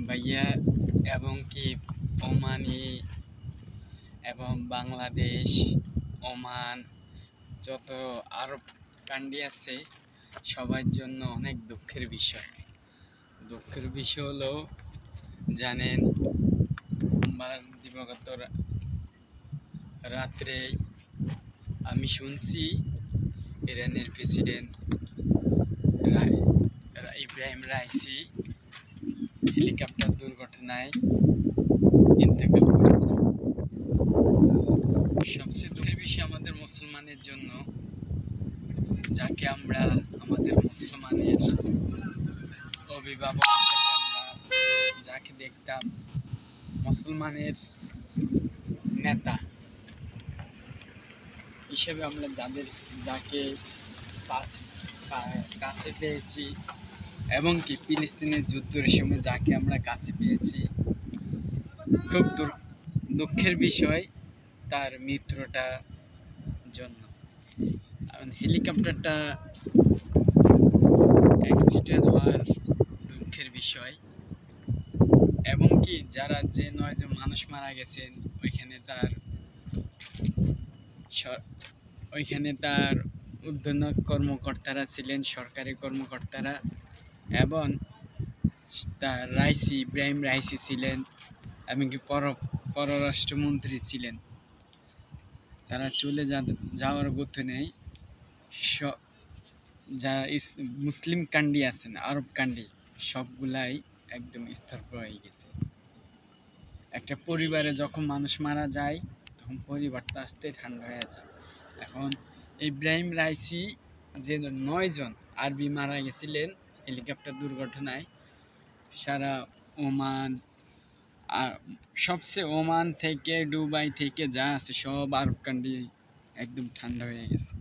ভাইয়া এবং কি ওমানি এবং বাংলাদেশ, ওমান, যত আরব কান্ট্রি আছে সবার জন্য অনেক দুঃখের বিষয়। দুঃখের বিষয় হলো, জানেন, দিবাগত রাত্রে আমি শুনছি ইরানের প্রেসিডেন্ট ইব্রাহিম রাইসি হেলিকপ্টার দুর্ঘটনায় ইন্তেকাল করেছে। সবচেয়ে দুঃখের বিষয় আমাদের মুসলমানের জন্য, যাকে আমরা আমাদের মুসলমানের অভিভাবক হিসেবে আমরা যাকে দেখতাম মুসলমানের নেতা হিসেবে, আমরা যাকে কাছে পেয়েছি এবং কি ফিলিস্তিনের যুদ্ধের সময় যাকে আমরা কাছে পেয়েছি, খুব দুঃখের বিষয় তার মৃত্যুটা জন্য। হেলিকপ্টারটা অ্যাক্সিডেন্ট হওয়ার দুঃখের বিষয়, এবং কি যে 9 জন মানুষ মারা গেছেন ওইখানে তার ঊর্ধ্বতন কর্মকর্তারা ছিলেন, সরকারি কর্মকর্তারা, এবং তার ইব্রাহিম রাইসি ছিলেন, এমনকি পররাষ্ট্রমন্ত্রী ছিলেন। তারা চলে যাওয়ার গতি নেই। যা মুসলিম কান্ট্রি আছেন, আরব কান্ট্রি, সবগুলাই একদম স্তব্ধ হয়ে গেছে। একটা পরিবারে যখন মানুষ মারা যায় তখন পরিবারটা আসতে ঠান্ডা হয়ে যায়। এখন ইব্রাহিম রাইসি যে 9 জন আরবি মারা গেছিলেন হেলিকপ্টার দুর্ঘটনায়, সারা ওমান, আর সবচেয়ে ওমান থেকে দুবাই থেকে যা আছে সব আরব কান্ট্রি একদম ঠান্ডা হয়ে গেছে।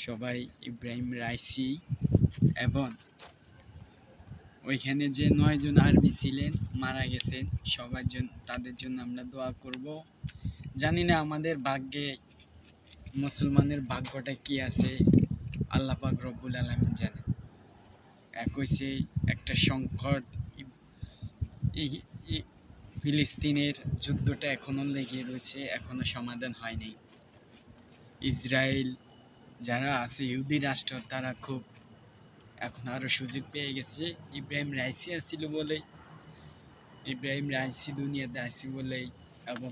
সবাই ইব্রাহিম রাইসি এবং ওইখানে যে 9 জন আরবি ছিলেন মারা গেছেন, তাদের জন্য আমরা দোয়া করব। জানি না আমাদের ভাগ্যে, মুসলমানের ভাগ্যটা কি আছে, আল্লাহ পাক রব্বুল আলামিন জানেন। হইছে একটা সংকট, ফিলিস্তিনের যুদ্ধটা এখনো লেগে রয়েছে, এখনো সমাধান হয়নি। ইসরায়েল যারা আছে, ইহুদি রাষ্ট্র, তারা খুব এখন আরো সুযোগ পেয়ে গেছে। ইব্রাহিম রাইসি আসছিল বলে, ইব্রাহিম রাইসি দুনিয়াতে আছে বলেই, এবং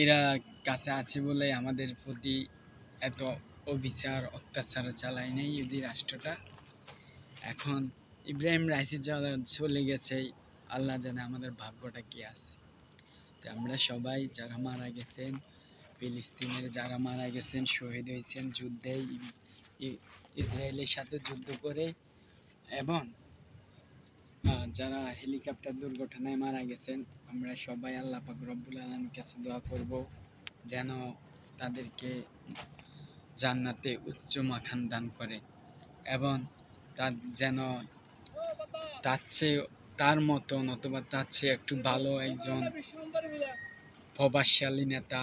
ইরাক কাছে আছে বলে আমাদের প্রতি এত অবিচার অত্যাচার চালায় নেই ইহুদি রাষ্ট্রটা। এখন ইব্রাহিম রাইসি চলে গেছে, আল্লাহ জানে আমাদের ভাগ্যটা কি আছে। তো আমরা সবাই যারা মারা গেছেন, ফিলিস্তিনের যারা মারা গেছেন, শহীদ হয়েছেন যুদ্ধে, ইসরায়েলের সাথে যুদ্ধ করে, এবং যারা হেলিকপ্টার দুর্ঘটনায় মারা গেছেন, আমরা সবাই আল্লাহ পাক রব্বুল আলামিনের কাছে দোয়া করব যেন তাদেরকে জান্নাতে উচ্চ মাকাম দান করে, এবং যেন তার মতন অথবা তার চেয়ে একটু ভালো একজন প্রভাবশালী নেতা